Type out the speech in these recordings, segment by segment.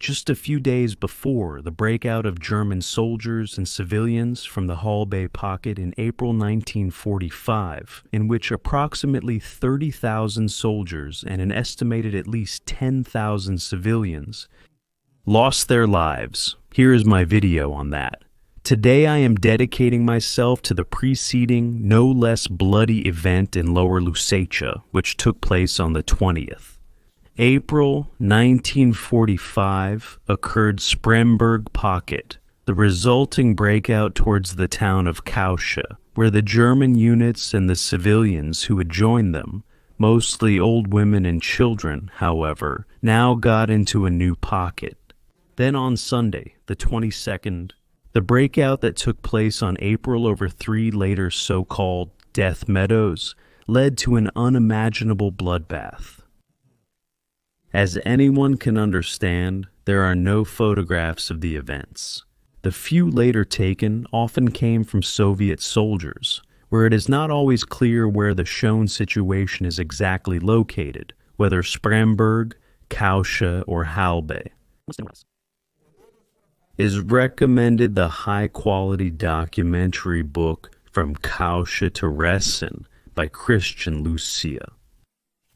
just a few days before the breakout of German soldiers and civilians from the Halbe pocket in April 1945, in which approximately 30,000 soldiers and an estimated at least 10,000 civilians lost their lives. Here is my video on that. Today I am dedicating myself to the preceding, no less bloody event in Lower Lusatia, which took place on the 20th. April 1945 occurred Spremberg pocket, the resulting breakout towards the town of Kausche, where the German units and the civilians who had joined them, mostly old women and children, however, now got into a new pocket. Then on Sunday, the 22nd, the breakout that took place on April over 3 later so-called Death Meadows led to an unimaginable bloodbath. As anyone can understand, there are no photographs of the events. The few later taken often came from Soviet soldiers, where it is not always clear where the shown situation is exactly located, whether Spremberg, Kausche, or Halbe. Is recommended the high-quality documentary book From Kausche to Ressen by Christian Lucia.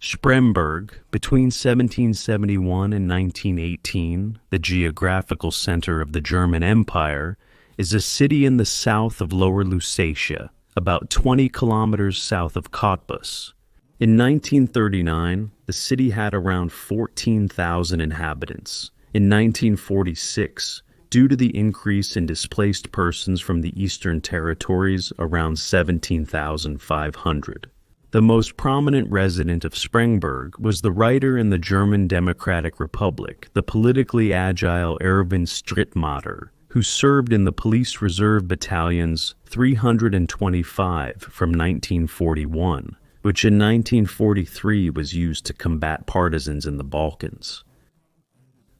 Spremberg, between 1771 and 1918, the geographical center of the German Empire, is a city in the south of Lower Lusatia, about 20 kilometers south of Cottbus. In 1939, the city had around 14,000 inhabitants. In 1946, due to the increase in displaced persons from the Eastern Territories, around 17,500. The most prominent resident of Spremberg was the writer in the German Democratic Republic, the politically agile Erwin Strittmatter, who served in the Police Reserve Battalion's 325 from 1941, which in 1943 was used to combat partisans in the Balkans.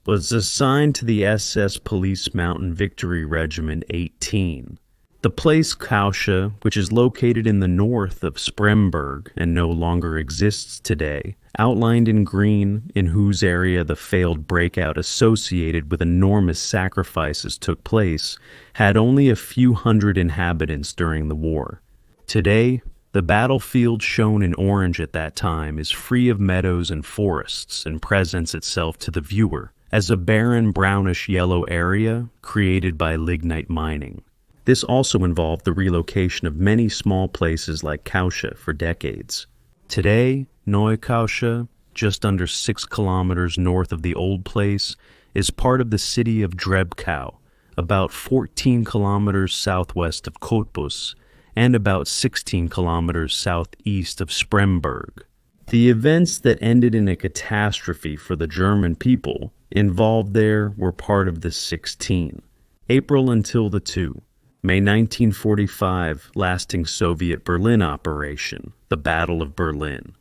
Was assigned to the SS Police Mountain Victory Regiment 18. The place Kausche, which is located in the north of Spremberg and no longer exists today, outlined in green, in whose area the failed breakout associated with enormous sacrifices took place, had only a few hundred inhabitants during the war. Today, the battlefield shown in orange at that time is free of meadows and forests and presents itself to the viewer as a barren brownish-yellow area created by lignite mining. This also involved the relocation of many small places like Kausche for decades. Today, Neu-Kausche, just under 6 kilometers north of the old place, is part of the city of Breakout, about 14 kilometers southwest of Cottbus, and about 16 kilometers southeast of Spremberg. The events that ended in a catastrophe for the German people involved there were part of the 16. April until the 2. May 1945, lasting Soviet Berlin operation, the Battle of Berlin.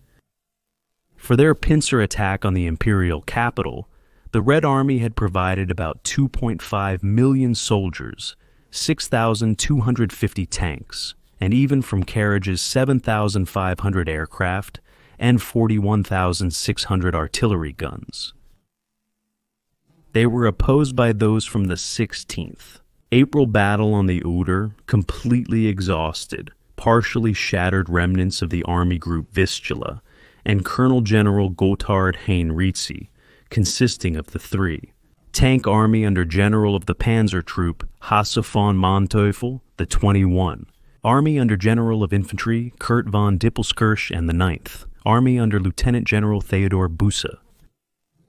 For their pincer attack on the imperial capital, the Red Army had provided about 2.5 million soldiers, 6,250 tanks, and even from carriages 7,500 aircraft and 41,600 artillery guns. They were opposed by those from the 16th. April battle on the Oder, completely exhausted, partially shattered remnants of the Army Group Vistula, and Colonel General Gotthard Heinrizi, consisting of the 3. Tank Army under General of the Panzer Troop Hasse von Manteuffel, the 21. Army under General of Infantry Kurt von Dippelskirch and the 9th. Army under Lieutenant General Theodor Busse.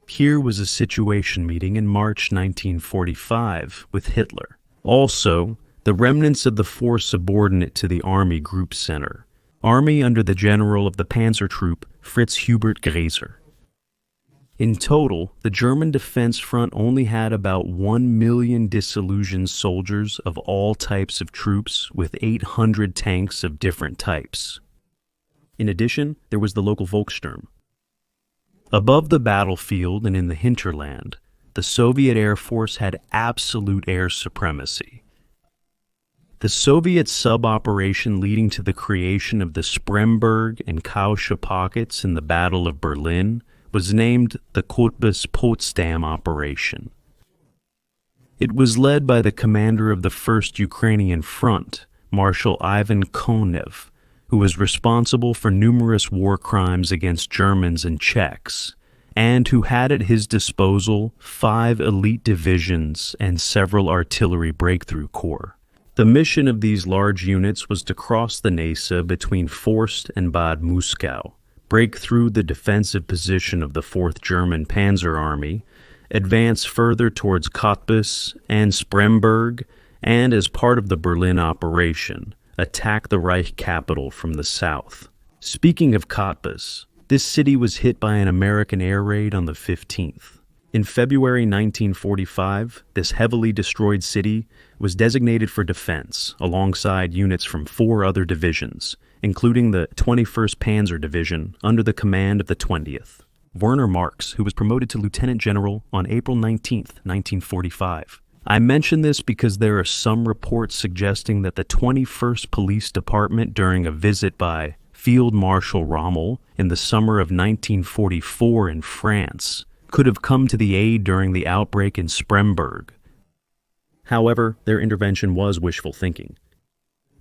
Here was a situation meeting in March 1945 with Hitler. Also, the remnants of the force subordinate to the Army Group Center, Army under the General of the Panzer Troop, Fritz Hubert Gräser. In total, the German defense front only had about 1 million disillusioned soldiers of all types of troops with 800 tanks of different types. In addition, there was the local Volkssturm. Above the battlefield and in the hinterland, the Soviet Air Force had absolute air supremacy. The Soviet sub-operation leading to the creation of the Spremberg and Kausche pockets in the Battle of Berlin was named the Cottbus-Potsdam Operation. It was led by the commander of the First Ukrainian Front, Marshal Ivan Konev, who was responsible for numerous war crimes against Germans and Czechs, and who had at his disposal 5 elite divisions and several artillery breakthrough corps. The mission of these large units was to cross the Nesa between Forst and Bad Muskau, break through the defensive position of the 4th German Panzer Army, advance further towards Cottbus and Spremberg, and as part of the Berlin operation, attack the Reich capital from the south. Speaking of Cottbus, this city was hit by an American air raid on the 15th. In February 1945, this heavily destroyed city was designated for defense alongside units from 4 other divisions, including the 21st Panzer Division under the command of the 20th. Werner Marx, who was promoted to lieutenant general on April 19, 1945. I mention this because there are some reports suggesting that the 21st Police Department, during a visit by Field Marshal Rommel in the summer of 1944 in France, could have come to the aid during the outbreak in Spremberg. However, their intervention was wishful thinking,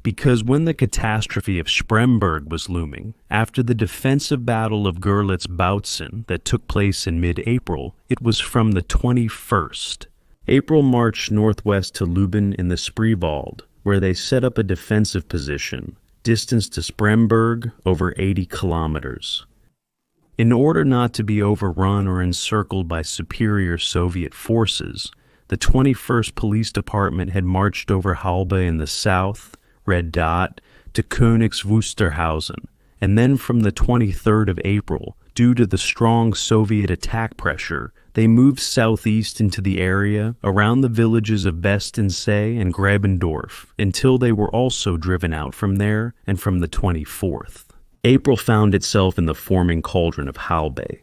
because when the catastrophe of Spremberg was looming, after the defensive battle of Görlitz-Bautzen that took place in mid-April, it was from the 21st. April marched northwest to Lüben in the Spreewald, where they set up a defensive position, distance to Spremberg over 80 kilometers. In order not to be overrun or encircled by superior Soviet forces, the 21st Police Department had marched over Halbe in the south, Red Dot, to Königs Wusterhausen, and then from the 23rd of April, due to the strong Soviet attack pressure, they moved southeast into the area around the villages of Westensee and Grebendorf until they were also driven out from there and from the 24th. April found itself in the forming cauldron of Halbe.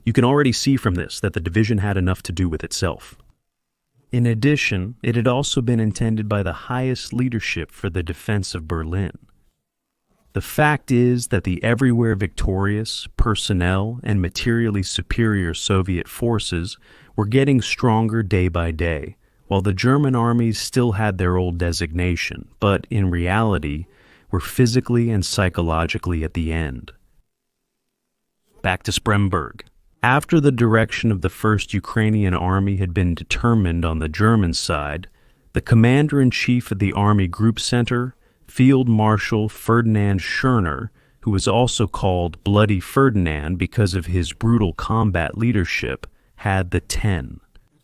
You can already see from this that the division had enough to do with itself. In addition, it had also been intended by the highest leadership for the defense of Berlin. The fact is that the everywhere victorious, personnel, and materially superior Soviet forces were getting stronger day by day, while the German armies still had their old designation, but in reality were physically and psychologically at the end. Back to Spremberg. After the direction of the 1st Ukrainian Army had been determined on the German side, the commander-in-chief of the Army Group Center, Field Marshal Ferdinand Schörner, who was also called Bloody Ferdinand because of his brutal combat leadership, had the 10.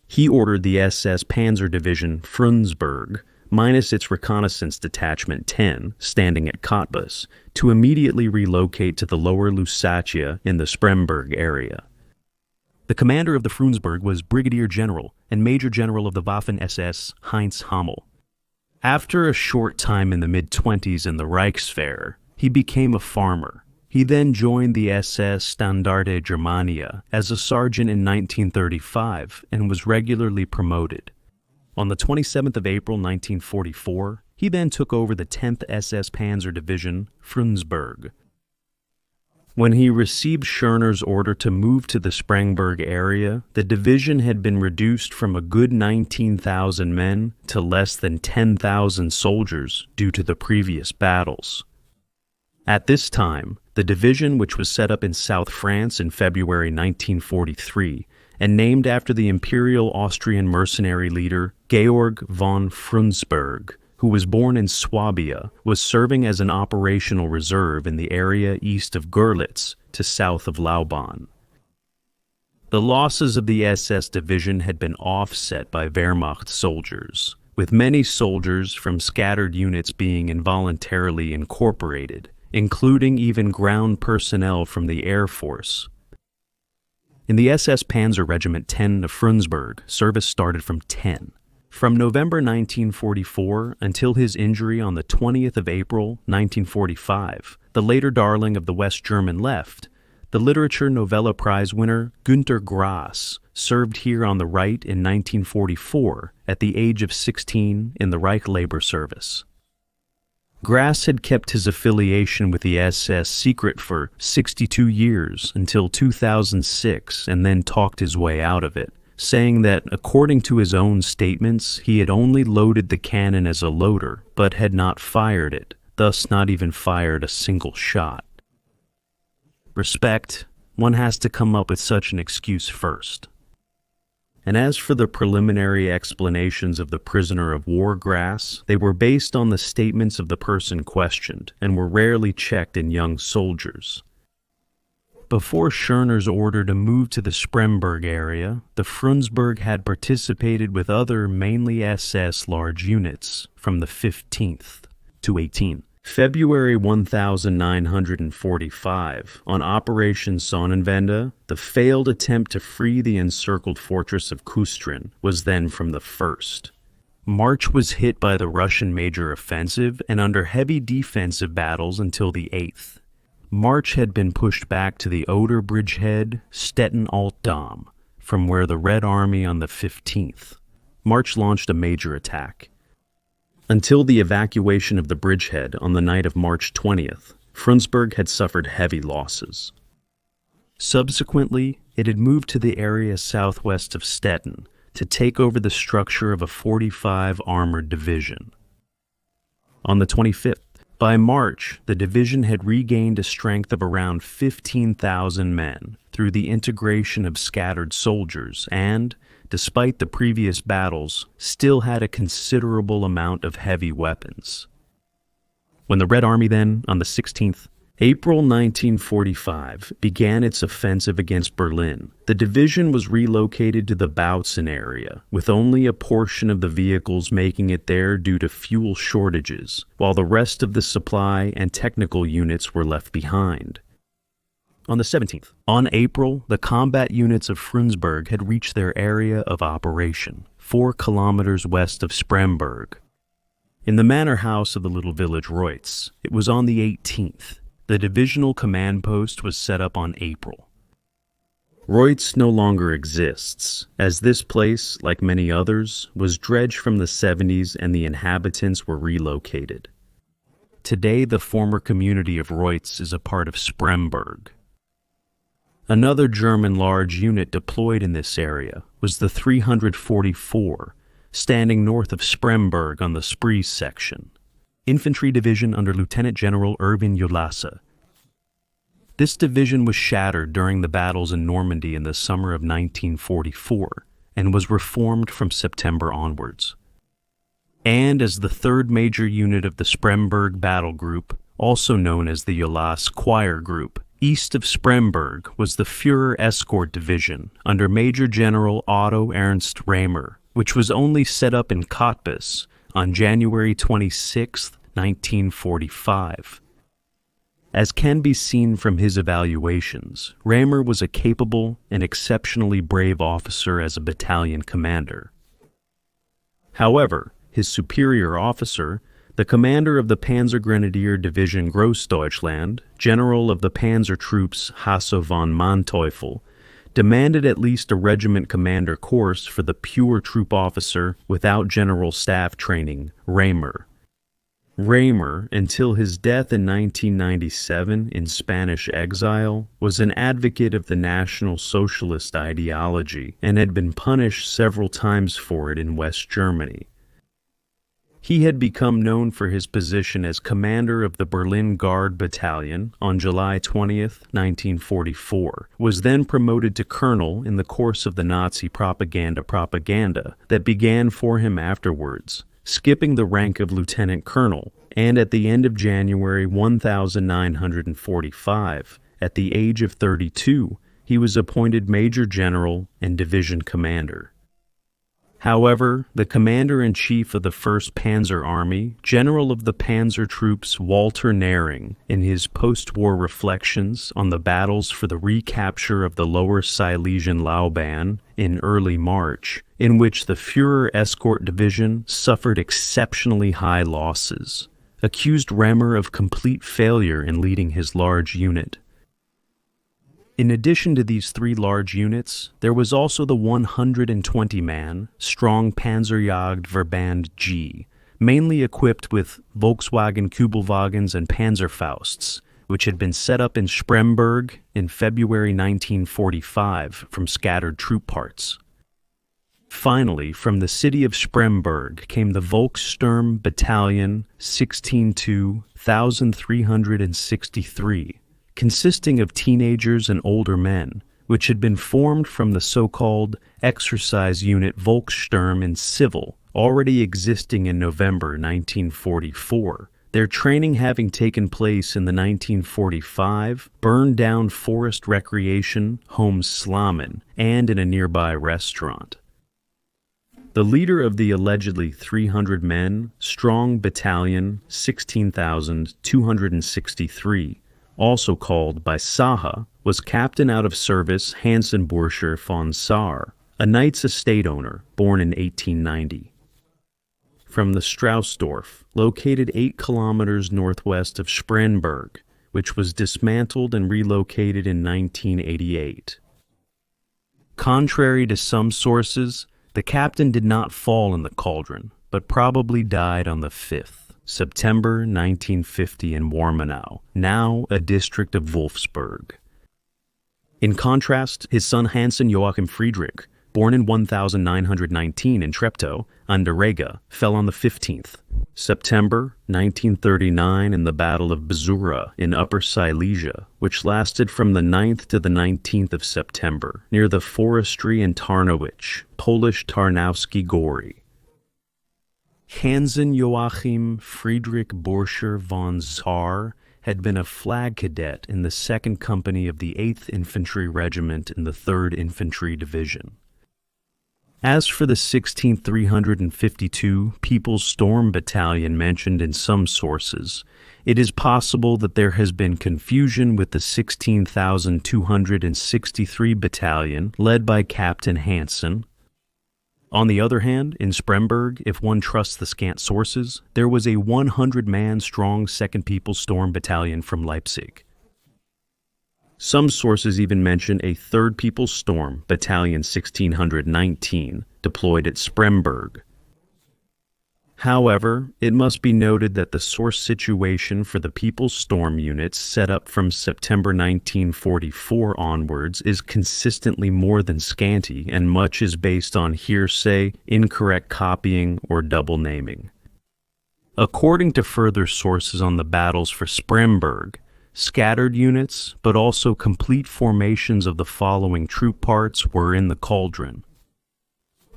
He ordered the SS Panzer Division Frundsberg, minus its reconnaissance detachment 10, standing at Cottbus, to immediately relocate to the lower Lusatia in the Spremberg area. The commander of the Frundsberg was Brigadier General and Major General of the Waffen-SS Heinz Hammel. After a short time in the mid-20s in the Reichswehr, he became a farmer. He then joined the SS Standarte Germania as a sergeant in 1935 and was regularly promoted. On the 27th of April 1944, he then took over the 10th SS Panzer Division, Frundsberg. When he received Schörner's order to move to the Spremberg area, the division had been reduced from a good 19,000 men to less than 10,000 soldiers due to the previous battles. At this time, the division, which was set up in South France in February 1943 and named after the Imperial Austrian mercenary leader Georg von Frundsberg, who was born in Swabia, was serving as an operational reserve in the area east of Görlitz to south of Lauban. The losses of the SS division had been offset by Wehrmacht soldiers, with many soldiers from scattered units being involuntarily incorporated, including even ground personnel from the Air Force. In the SS Panzer Regiment 10 of Frundsberg, service started from 10. From November 1944 until his injury on the 20th of April 1945, the later darling of the West German left, the Literature Novella Prize winner Günter Grass served here on the right in 1944 at the age of 16 in the Reich Labor Service. Grass had kept his affiliation with the SS secret for 62 years until 2006 and then talked his way out of it, saying that, according to his own statements, he had only loaded the cannon as a loader, but had not fired it, thus not even fired a single shot. Respect, one has to come up with such an excuse first. And as for the preliminary explanations of the prisoner of war grass, they were based on the statements of the person questioned, and were rarely checked in young soldiers. Before Schörner's order to move to the Spremberg area, the Frundsberg had participated with other mainly SS large units from the 15th to 18th. February 1945, on Operation Sonnenwende, the failed attempt to free the encircled fortress of Kustrin was then from the 1st. March was hit by the Russian major offensive and under heavy defensive battles until the 8th. March had been pushed back to the Oder bridgehead, Stettin-Altdam, from where the Red Army on the 15th. March launched a major attack. Until the evacuation of the bridgehead on the night of March 20th, Frundsberg had suffered heavy losses. Subsequently, it had moved to the area southwest of Stettin to take over the structure of a 45 armored division. On the 25th, by March, the division had regained a strength of around 15,000 men through the integration of scattered soldiers and, despite the previous battles, still had a considerable amount of heavy weapons. When the Red Army then, on the 16th, April 1945, began its offensive against Berlin, the division was relocated to the Bautzen area, with only a portion of the vehicles making it there due to fuel shortages, while the rest of the supply and technical units were left behind. On the 17th, on April, the combat units of Frundsberg had reached their area of operation, 4 kilometers west of Spremberg. In the manor house of the little village Reutz, it was on the 18th. The divisional command post was set up on April. Reutz no longer exists, as this place, like many others, was dredged from the 70s and the inhabitants were relocated. Today, the former community of Reutz is a part of Spremberg. Another German large unit deployed in this area was the 344, standing north of Spremberg on the Spree section. Infantry Division under Lieutenant General Erwin Jolasse. This division was shattered during the battles in Normandy in the summer of 1944 and was reformed from September onwards. And as the 3rd major unit of the Spremberg Battle Group, also known as the Jolasse Choir Group, east of Spremberg was the Führer Escort Division under Major General Otto Ernst Rehmer, which was only set up in Cottbus on January 26, 1945. As can be seen from his evaluations, Rehmer was a capable and exceptionally brave officer as a battalion commander. However, his superior officer, the commander of the Panzergrenadier Division Großdeutschland, general of the panzer troops Hasso von Manteuffel, demanded at least a regiment commander course for the pure troop officer without general staff training, Rehmer. Rehmer, until his death in 1997 in Spanish exile, was an advocate of the National Socialist ideology and had been punished several times for it in West Germany. He had become known for his position as commander of the Berlin Guard Battalion on July 20th, 1944, was then promoted to colonel in the course of the Nazi propaganda that began for him afterwards, skipping the rank of lieutenant colonel, and at the end of January 1945, at the age of 32, he was appointed major general and division commander. However, the commander-in-chief of the 1st Panzer Army, general of the panzer troops Walter Nering, in his post-war reflections on the battles for the recapture of the Lower Silesian Lauban in early March, in which the Führer Escort Division suffered exceptionally high losses, accused Rehmer of complete failure in leading his large unit. In addition to these 3 large units, there was also the 120-man, strong Panzerjagdverband G, mainly equipped with Volkswagen Kübelwagens and Panzerfausts, which had been set up in Spremberg in February 1945 from scattered troop parts. Finally, from the city of Spremberg came the Volkssturm Battalion 16,363, consisting of teenagers and older men, which had been formed from the so-called exercise unit Volkssturm in Civil, already existing in November 1944, their training having taken place in the 1945 burned-down forest recreation home Slammen and in a nearby restaurant. The leader of the allegedly 300 men strong battalion 16,263, also called by Saha, was Captain out of service Hansen Burscher von Saar, a knight's estate owner born in 1890. From the Strausdorf, located 8 kilometers northwest of Spremberg, which was dismantled and relocated in 1988. Contrary to some sources, the captain did not fall in the cauldron, but probably died on the 5th, September 1950 in Warmenau, now a district of Wolfsburg. In contrast, his son Hansen Joachim Friedrich, born in 1919 in Treptow, Anderega, fell on the 15th, September 1939 in the Battle of Bzura in Upper Silesia, which lasted from the 9th to the 19th of September, near the forestry in Tarnowicz, Polish Tarnowski Gori. Hansen Joachim Friedrich Burscher von Saar had been a flag cadet in the 2nd Company of the 8th Infantry Regiment in the 3rd Infantry Division. As for the 16th 352 People's Storm Battalion mentioned in some sources, it is possible that there has been confusion with the 16,263 Battalion led by Captain Hansen. On the other hand, in Spremberg, if one trusts the scant sources, there was a 100-man strong 2nd People's Storm Battalion from Leipzig. Some sources even mention a 3rd People's Storm, Battalion 1619, deployed at Spremberg. However, it must be noted that the source situation for the People's Storm units set up from September 1944 onwards is consistently more than scanty, and much is based on hearsay, incorrect copying, or double naming. According to further sources on the battles for Spremberg, scattered units, but also complete formations of the following troop parts were in the cauldron.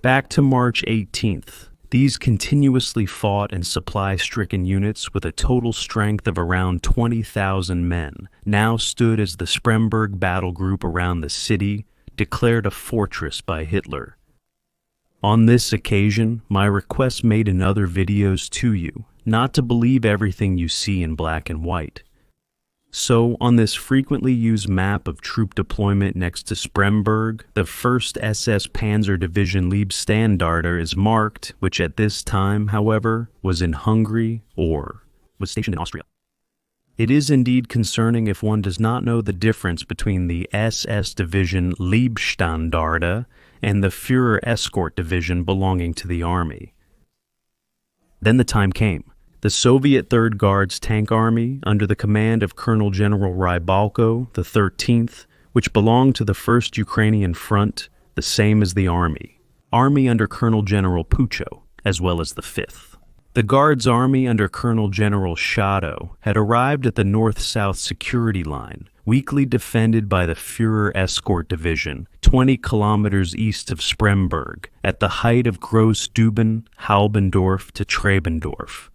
Back to March 18th, these continuously fought and supply-stricken units with a total strength of around 20,000 men now stood as the Spremberg battle group around the city, declared a fortress by Hitler. On this occasion, my request made in other videos to you, not to believe everything you see in black and white. So, on this frequently used map of troop deployment next to Spremberg, the 1st SS Panzer Division Leibstandarte is marked, which at this time, however, was in Hungary or was stationed in Austria. It is indeed concerning if one does not know the difference between the SS Division Leibstandarte and the Führer Escort Division belonging to the army. Then the time came. The Soviet 3rd Guards Tank Army, under the command of Colonel General Rybalko, the 13th, which belonged to the 1st Ukrainian Front, the same as the Army under Colonel General Pucho, as well as the 5th. The Guards Army under Colonel General Shadow had arrived at the north-south security line, weakly defended by the Führer Escort Division, 20 kilometers east of Spremberg, at the height of Grossduben, Halbendorf to Trebendorf.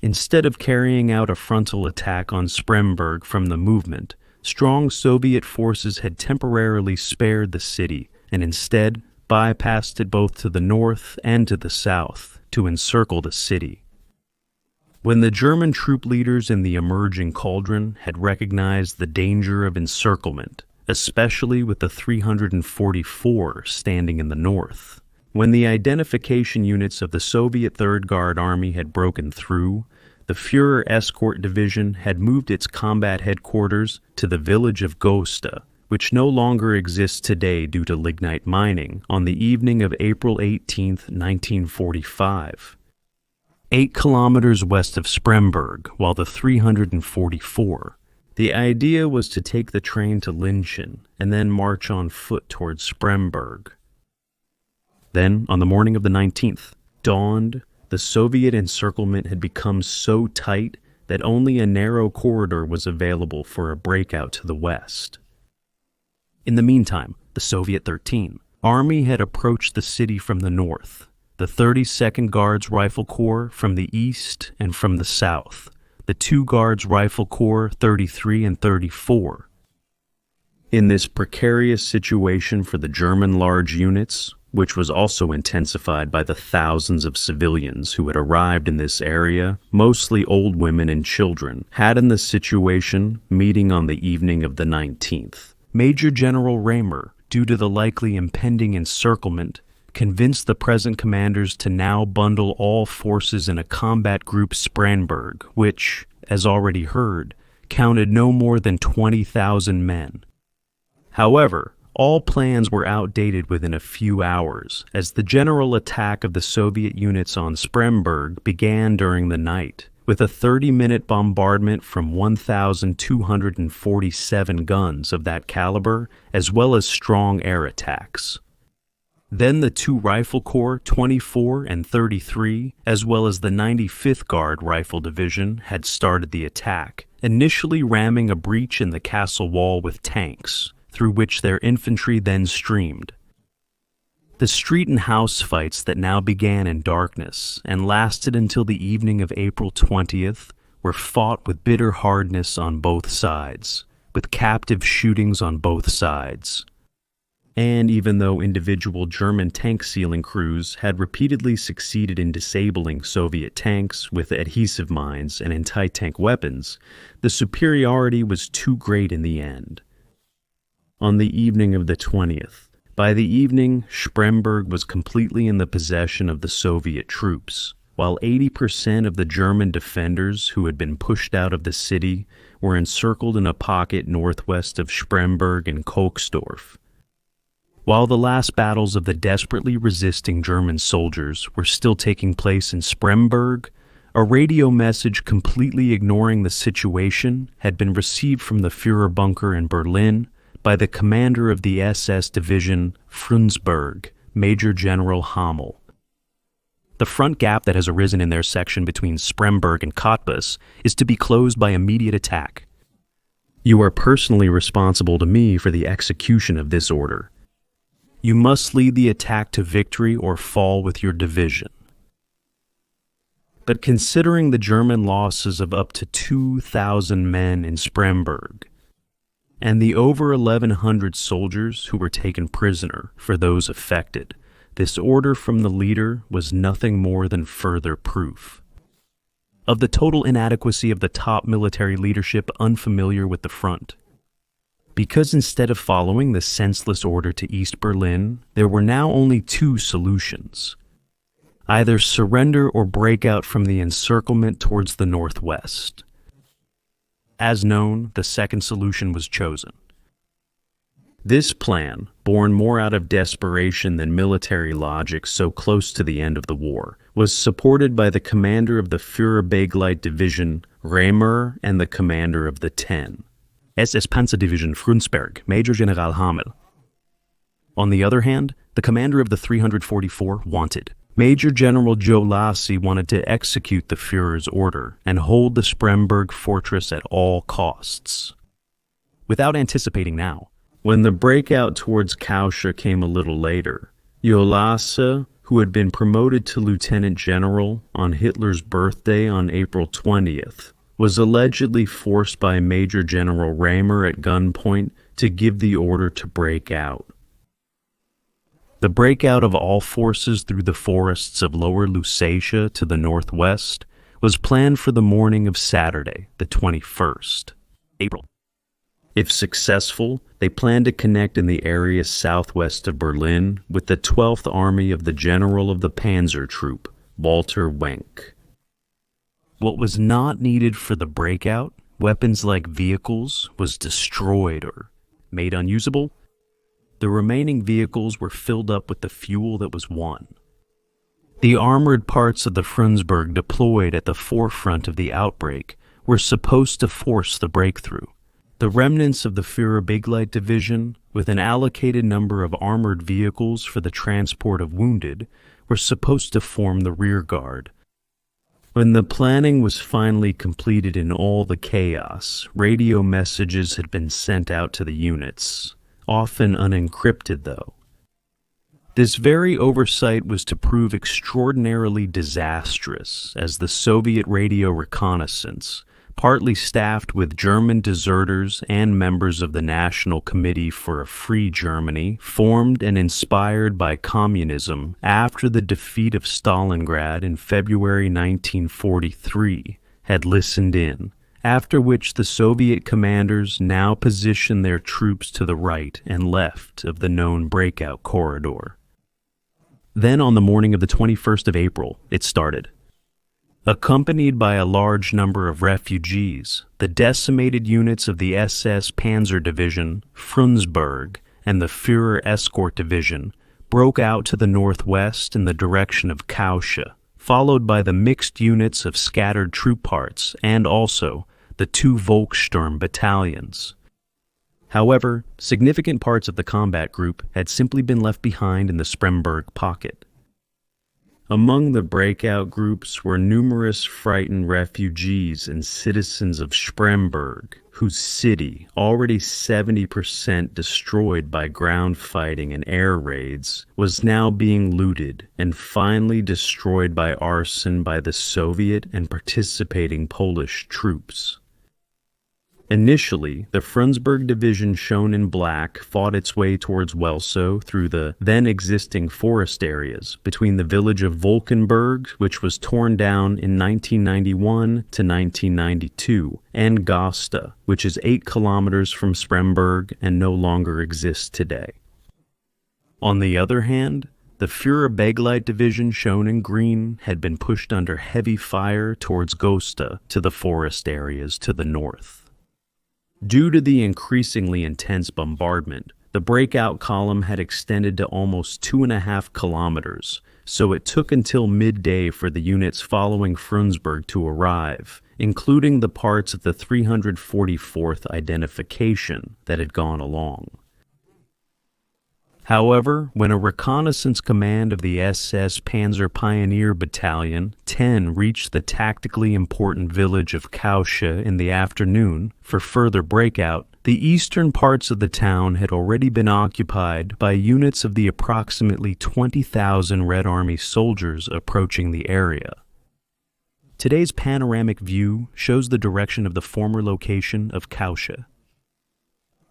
Instead of carrying out a frontal attack on Spremberg from the movement, strong Soviet forces had temporarily spared the city and instead bypassed it both to the north and to the south to encircle the city. When the German troop leaders in the emerging cauldron had recognized the danger of encirclement, especially with the 344 standing in the north, when the identification units of the Soviet 3rd Guard Army had broken through, the Führer Escort Division had moved its combat headquarters to the village of Gosta, which no longer exists today due to lignite mining, on the evening of April 18, 1945. 8 kilometers west of Spremberg, while the 344. The idea was to take the train to Linchen and then march on foot towards Spremberg. Then, on the morning of the 19th, dawned, the Soviet encirclement had become so tight that only a narrow corridor was available for a breakout to the west. In the meantime, the Soviet 13th Army had approached the city from the north, the 32nd Guards Rifle Corps from the east and from the south, the 2 Guards Rifle Corps 33 and 34. In this precarious situation for the German large units, which was also intensified by the thousands of civilians who had arrived in this area, mostly old women and children, had in the situation meeting on the evening of the 19th. Major General Raymer, due to the likely impending encirclement, convinced the present commanders to now bundle all forces in a combat group Spremberg, which, as already heard, counted no more than 20,000 men. However, all plans were outdated within a few hours, as the general attack of the Soviet units on Spremberg began during the night, with a 30-minute bombardment from 1,247 guns of that caliber, as well as strong air attacks. Then the 2 Rifle Corps 24 and 33, as well as the 95th Guard Rifle Division, had started the attack, initially ramming a breach in the castle wall with tanks, through which their infantry then streamed. The street and house fights that now began in darkness and lasted until the evening of April 20th were fought with bitter hardness on both sides, with captive shootings on both sides. And even though individual German tank sealing crews had repeatedly succeeded in disabling Soviet tanks with adhesive mines and anti-tank weapons, the superiority was too great in the end. On the evening of the 20th, by the evening, Spremberg was completely in the possession of the Soviet troops, while 80% of the German defenders who had been pushed out of the city were encircled in a pocket northwest of Spremberg and Koksdorf. While the last battles of the desperately resisting German soldiers were still taking place in Spremberg, a radio message completely ignoring the situation had been received from the Führer bunker in Berlin by the commander of the SS Division, Frundsberg, Major General Halbe. The front gap that has arisen in their section between Spremberg and Cottbus is to be closed by immediate attack. You are personally responsible to me for the execution of this order. You must lead the attack to victory or fall with your division. But considering the German losses of up to 2,000 men in Spremberg, and the over 1,100 soldiers who were taken prisoner for those affected, this order from the leader was nothing more than further proof of the total inadequacy of the top military leadership unfamiliar with the front. Because instead of following the senseless order to East Berlin, there were now only 2 solutions: either surrender or break out from the encirclement towards the northwest. As known, the second solution was chosen. This plan, born more out of desperation than military logic so close to the end of the war, was supported by the commander of the Führer Begleit Division, Raymer, and the commander of the 10. SS Panzerdivision Frundsberg, Major General Hamel. On the other hand, the commander of the 344 wanted. Major General Joe Lassie wanted to execute the Führer's order and hold the Spremberg fortress at all costs. Without anticipating now, when the breakout towards Kausche came a little later, Joe Lassie, who had been promoted to lieutenant general on Hitler's birthday on April 20th, was allegedly forced by Major General Raymer at gunpoint to give the order to break out. The breakout of all forces through the forests of Lower Lusatia to the northwest was planned for the morning of Saturday, the 21st April. If successful, they planned to connect in the area southwest of Berlin with the 12th Army of the General of the Panzer Troop, Walter Wenck. What was not needed for the breakout, weapons like vehicles, was destroyed or made unusable. The remaining vehicles were filled up with the fuel that was won. The armored parts of the Frundsberg deployed at the forefront of the outbreak were supposed to force the breakthrough. The remnants of the Führer Begleiter Division, with an allocated number of armored vehicles for the transport of wounded, were supposed to form the rear guard. When the planning was finally completed in all the chaos, radio messages had been sent out to the units, often unencrypted though. This very oversight was to prove extraordinarily disastrous, as the Soviet radio reconnaissance, partly staffed with German deserters and members of the National Committee for a Free Germany, formed and inspired by communism after the defeat of Stalingrad in February 1943, had listened in, after which the Soviet commanders now positioned their troops to the right and left of the known Breakout corridor. Then on the morning of the 21st of April, it started. Accompanied by a large number of refugees, the decimated units of the SS Panzer Division, Frundsberg, and the Führer Escort Division broke out to the northwest in the direction of Kausche, followed by the mixed units of scattered troop parts and also the 2 Volkssturm battalions. However, significant parts of the combat group had simply been left behind in the Spremberg pocket. Among the breakout groups were numerous frightened refugees and citizens of Spremberg, whose city, already 70% destroyed by ground fighting and air raids, was now being looted and finally destroyed by arson by the Soviet and participating Polish troops. Initially, the Frundsberg division shown in black fought its way towards Welsow through the then-existing forest areas between the village of Volkenberg, which was torn down in 1991 to 1992, and Gosta, which is 8 kilometers from Spremberg and no longer exists today. On the other hand, the Führer Begleiter division shown in green had been pushed under heavy fire towards Gosta to the forest areas to the north. Due to the increasingly intense bombardment, the breakout column had extended to almost 2.5 kilometers, so it took until midday for the units following Frundsberg to arrive, including the parts of the 344th identification that had gone along. However, when a reconnaissance command of the SS Panzer Pioneer Battalion 10 reached the tactically important village of Kausche in the afternoon for further breakout, the eastern parts of the town had already been occupied by units of the approximately 20,000 Red Army soldiers approaching the area. Today's panoramic view shows the direction of the former location of Kausche.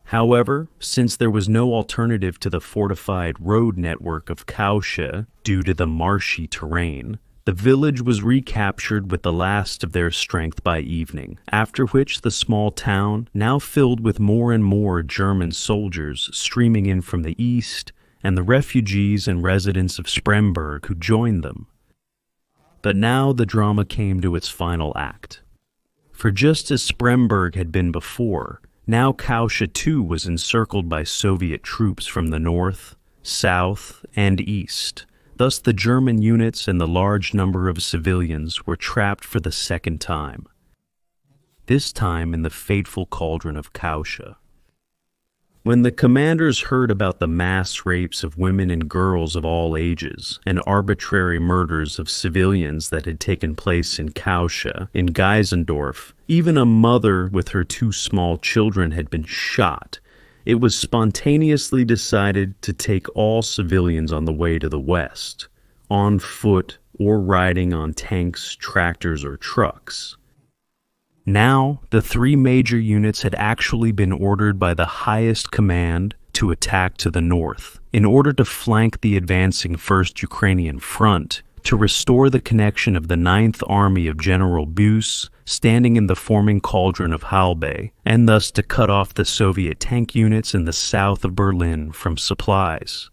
However, since there was no alternative to the fortified road network of Kausche due to the marshy terrain, the village was recaptured with the last of their strength by evening, after which the small town, now filled with more and more German soldiers streaming in from the east, and the refugees and residents of Spremberg who joined them. But now the drama came to its final act. For just as Spremberg had been before, now Kausche too was encircled by Soviet troops from the north, south, and east. Thus the German units and the large number of civilians were trapped for the second time. This time in the fateful cauldron of Kausche. When the commanders heard about the mass rapes of women and girls of all ages and arbitrary murders of civilians that had taken place in Kausche, in Geisendorf, even a mother with her 2 small children had been shot, it was spontaneously decided to take all civilians on the way to the west, on foot or riding on tanks, tractors, or trucks. Now, the 3 major units had actually been ordered by the highest command to attack to the north, in order to flank the advancing First Ukrainian Front, to restore the connection of the 9th Army of General Busse, standing in the forming cauldron of Halbe, and thus to cut off the Soviet tank units in the south of Berlin from supplies.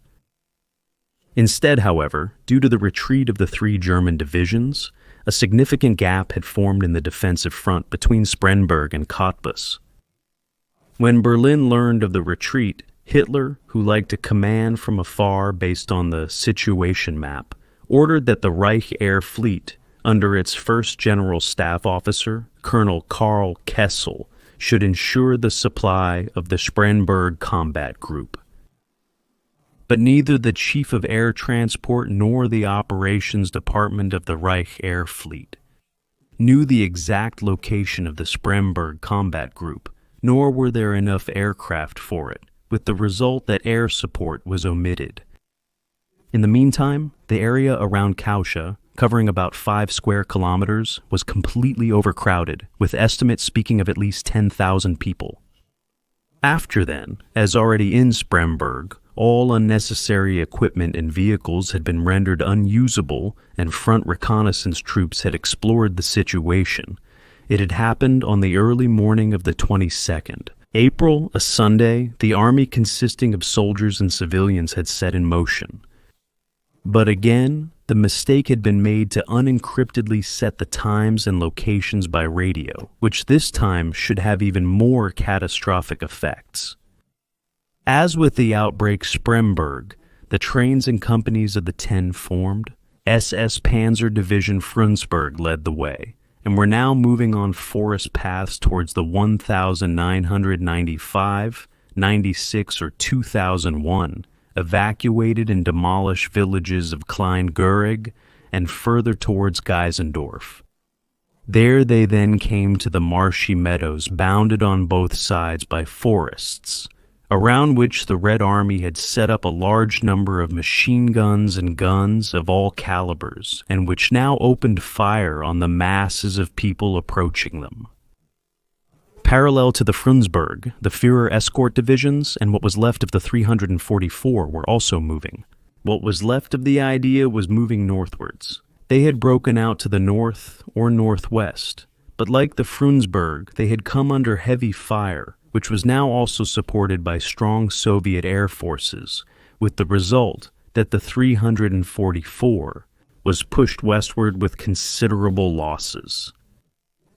Instead, however, due to the retreat of the 3 German divisions, a significant gap had formed in the defensive front between Spremberg and Cottbus. When Berlin learned of the retreat, Hitler, who liked to command from afar based on the situation map, ordered that the Reich Air Fleet, under its first General Staff Officer, Colonel Karl Kessel, should ensure the supply of the Spremberg combat group. But neither the Chief of Air Transport nor the Operations Department of the Reich Air Fleet knew the exact location of the Spremberg combat group, nor were there enough aircraft for it, with the result that air support was omitted. In the meantime, the area around Kausche, covering about 5 square kilometers, was completely overcrowded, with estimates speaking of at least 10,000 people. After then, as already in Spremberg, all unnecessary equipment and vehicles had been rendered unusable and front reconnaissance troops had explored the situation. It had happened on the early morning of the 22nd. April, a Sunday, the army consisting of soldiers and civilians had set in motion. But again, the mistake had been made to unencryptedly set the times and locations by radio, which this time should have even more catastrophic effects. As with the outbreak Spremberg, the trains and companies of the 10 formed. SS Panzer Division Frundsberg led the way, and were now moving on forest paths towards the 1995, 96, or 2001 evacuated and demolished villages of Klein-Görig and further towards Geisendorf. There they then came to the marshy meadows bounded on both sides by forests, around which the Red Army had set up a large number of machine guns and guns of all calibers, and which now opened fire on the masses of people approaching them. Parallel to the Frundsberg, the Führer Escort divisions and what was left of the 344 were also moving. What was left of the idea was moving northwards. They had broken out to the north or northwest, but like the Frundsberg, they had come under heavy fire, which was now also supported by strong Soviet air forces, with the result that the 344 was pushed westward with considerable losses.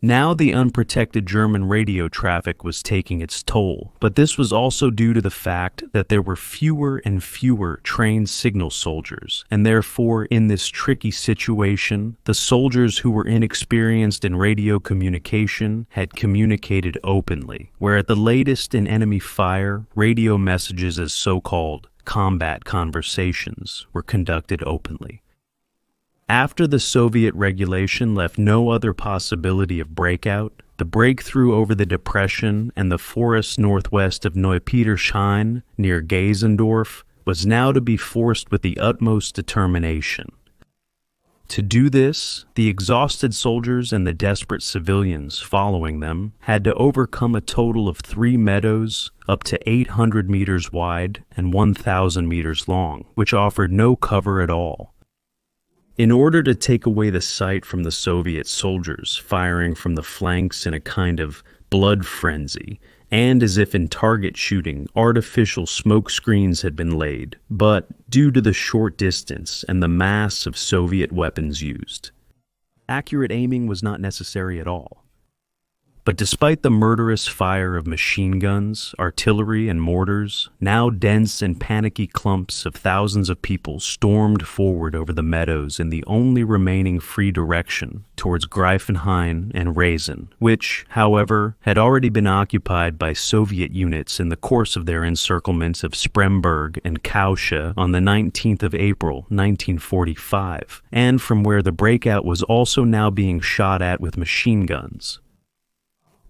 Now the unprotected German radio traffic was taking its toll, but this was also due to the fact that there were fewer and fewer trained signal soldiers, and therefore in this tricky situation, the soldiers who were inexperienced in radio communication had communicated openly, where at the latest in enemy fire, radio messages as so-called combat conversations were conducted openly. After the Soviet regulation left no other possibility of breakout, the breakthrough over the depression and the forests northwest of Neupetershain near Geisendorf was now to be forced with the utmost determination. To do this, the exhausted soldiers and the desperate civilians following them had to overcome a total of 3 meadows up to 800 meters wide and 1,000 meters long, which offered no cover at all. In order to take away the sight from the Soviet soldiers firing from the flanks in a kind of blood frenzy, and as if in target shooting, artificial smoke screens had been laid, but due to the short distance and the mass of Soviet weapons used, accurate aiming was not necessary at all. But despite the murderous fire of machine guns, artillery, and mortars, now dense and panicky clumps of thousands of people stormed forward over the meadows in the only remaining free direction towards Greifenhain and Raisen, which, however, had already been occupied by Soviet units in the course of their encirclements of Spremberg and Kausche on the 19th of April, 1945, and from where the breakout was also now being shot at with machine guns.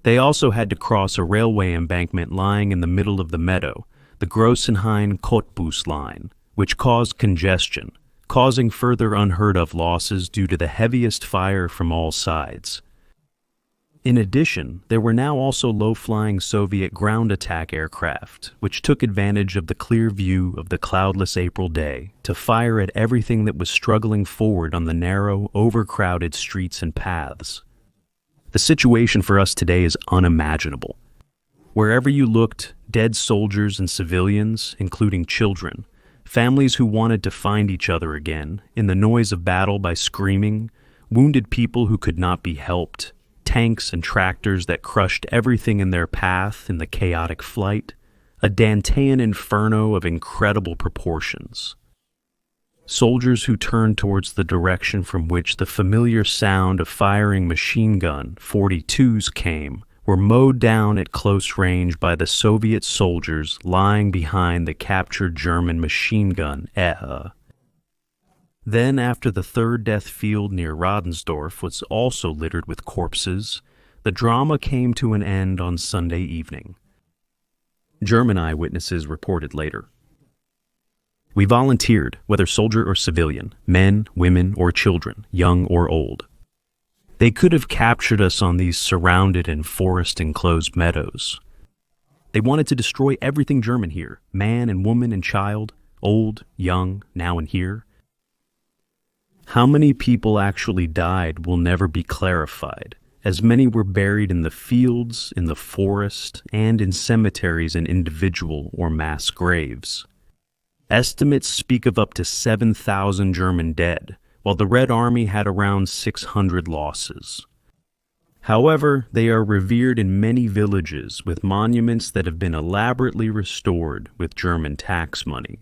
They also had to cross a railway embankment lying in the middle of the meadow, the Grossenhain-Cottbus line, which caused congestion, causing further unheard-of losses due to the heaviest fire from all sides. In addition, there were now also low-flying Soviet ground attack aircraft, which took advantage of the clear view of the cloudless April day to fire at everything that was struggling forward on the narrow, overcrowded streets and paths. The situation for us today is unimaginable. Wherever you looked, dead soldiers and civilians, including children, families who wanted to find each other again, in the noise of battle by screaming, wounded people who could not be helped, tanks and tractors that crushed everything in their path in the chaotic flight, a Dantean inferno of incredible proportions. Soldiers who turned towards the direction from which the familiar sound of firing machine gun 42s came were mowed down at close range by the Soviet soldiers lying behind the captured German machine gun Ehe. Then, after the third death field near Radensdorf was also littered with corpses, the drama came to an end on Sunday evening. German eyewitnesses reported later. "We volunteered, whether soldier or civilian, men, women, or children, young or old. They could have captured us on these surrounded and forest-enclosed meadows. They wanted to destroy everything German here, man and woman and child, old, young, now and here. How many people actually died will never be clarified, as many were buried in the fields, in the forest, and in cemeteries in individual or mass graves. Estimates speak of up to 7,000 German dead, while the Red Army had around 600 losses. However, they are revered in many villages with monuments that have been elaborately restored with German tax money.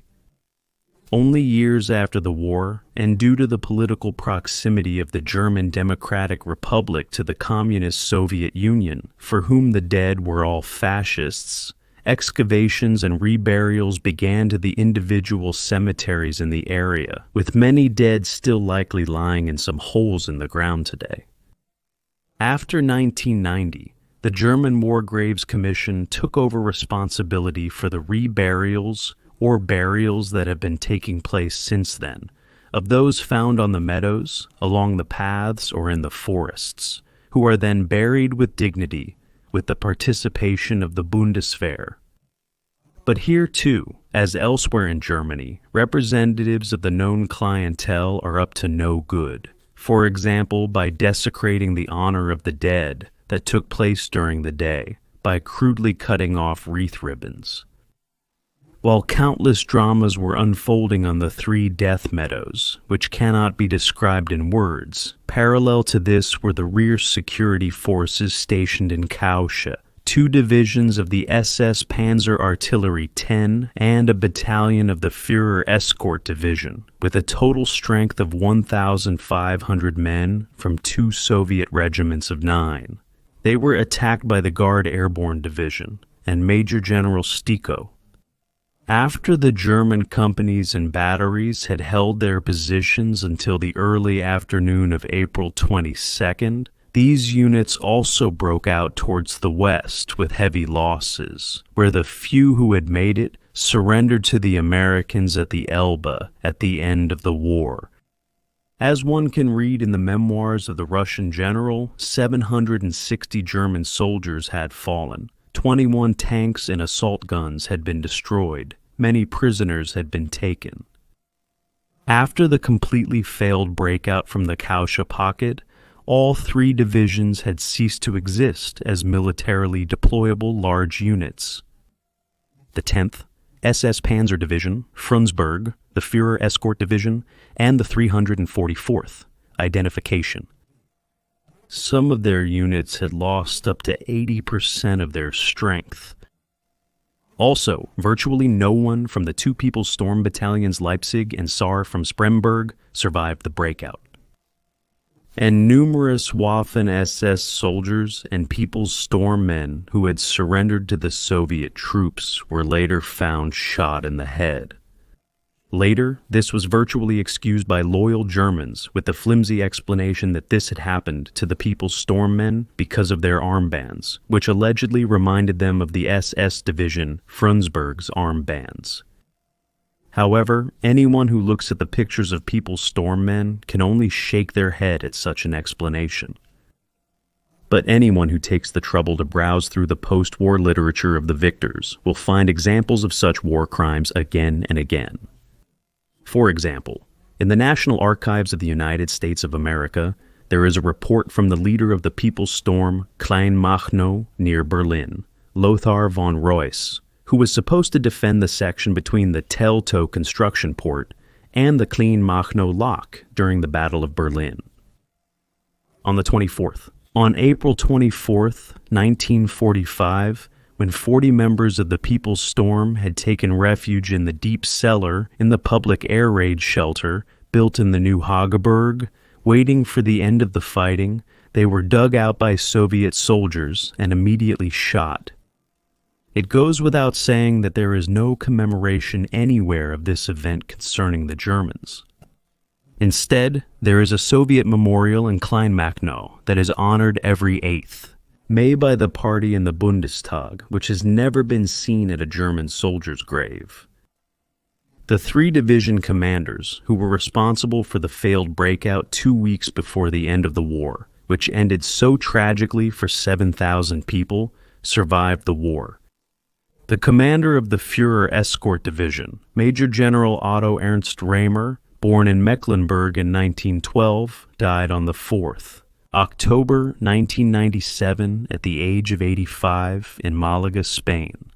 Only years after the war, and due to the political proximity of the German Democratic Republic to the Communist Soviet Union, for whom the dead were all fascists, excavations and reburials began to the individual cemeteries in the area, with many dead still likely lying in some holes in the ground today. After 1990, the German War Graves Commission took over responsibility for the reburials or burials that have been taking place since then, of those found on the meadows, along the paths, or in the forests, who are then buried with dignity, with the participation of the Bundeswehr. But here too, as elsewhere in Germany, representatives of the known clientele are up to no good, for example by desecrating the honor of the dead that took place during the day, by crudely cutting off wreath ribbons. While countless dramas were unfolding on the three death meadows, which cannot be described in words, parallel to this were the rear security forces stationed in Kausche, 2 divisions of the SS Panzer Artillery 10 and a battalion of the Führer Escort Division, with a total strength of 1,500 men from 2 Soviet regiments of 9. They were attacked by the Guard Airborne Division and Major General Stiko. After the German companies and batteries had held their positions until the early afternoon of April 22nd, these units also broke out towards the west with heavy losses, where the few who had made it surrendered to the Americans at the Elbe at the end of the war. As one can read in the memoirs of the Russian general, 760 German soldiers had fallen. 21 tanks and assault guns had been destroyed. Many prisoners had been taken. After the completely failed breakout from the Kausche pocket, all 3 divisions had ceased to exist as militarily deployable large units. The 10th, SS Panzer Division, Frundsberg, the Führer Escort Division, and the 344th, identification. Some of their units had lost up to 80% of their strength. Also, virtually no one from the 2 People's Storm Battalions Leipzig and Saar from Spremberg survived the breakout. And numerous Waffen-SS soldiers and People's Storm men who had surrendered to the Soviet troops were later found shot in the head. Later, this was virtually excused by loyal Germans with the flimsy explanation that this had happened to the People's Storm men because of their armbands, which allegedly reminded them of the SS Division Frundsberg's armbands. However, anyone who looks at the pictures of People's Storm men can only shake their head at such an explanation. But anyone who takes the trouble to browse through the post-war literature of the victors will find examples of such war crimes again and again. For example, in the National Archives of the United States of America, there is a report from the leader of the People's Storm, Kleinmachnow, near Berlin, Lothar von Reuss, who was supposed to defend the section between the Teltow construction port and the Kleinmachnow Lock during the Battle of Berlin. On the 24th, on April 24th, 1945, when 40 members of the People's Storm had taken refuge in the deep cellar in the public air raid shelter built in the new Hageberg, waiting for the end of the fighting, They were dug out by Soviet soldiers and immediately shot. It goes without saying that there is no commemoration anywhere of this event concerning the Germans. Instead, there is a Soviet memorial in Kleinmachnow that is honored every 8th May by the party in the Bundestag, which has never been seen at a German soldier's grave. The 3 division commanders, who were responsible for the failed breakout 2 weeks before the end of the war, which ended so tragically for 7,000 people, survived the war. The commander of the Führer Escort Division, Major General Otto Ernst Rehmer, born in Mecklenburg in 1912, died on the 4th October 1997 at the age of 85 in Malaga, Spain.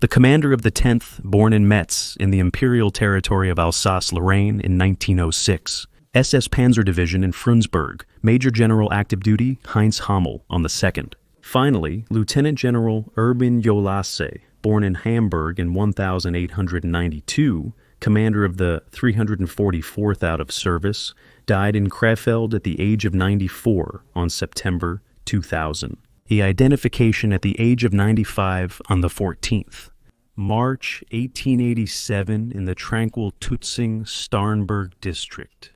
The commander of the 10th, born in Metz in the imperial territory of Alsace-Lorraine in 1906, SS Panzer Division in Frundsberg, Major General Active Duty Heinz Hammel on the 2nd. Finally, Lieutenant General Erwin Jolasse, born in Hamburg in 1892, commander of the 344th out of service, died in Krefeld at the age of 94 on September 2000. The identification at the age of 95 on the 14th. March 1887 in the tranquil Tutzing-Starnberg district.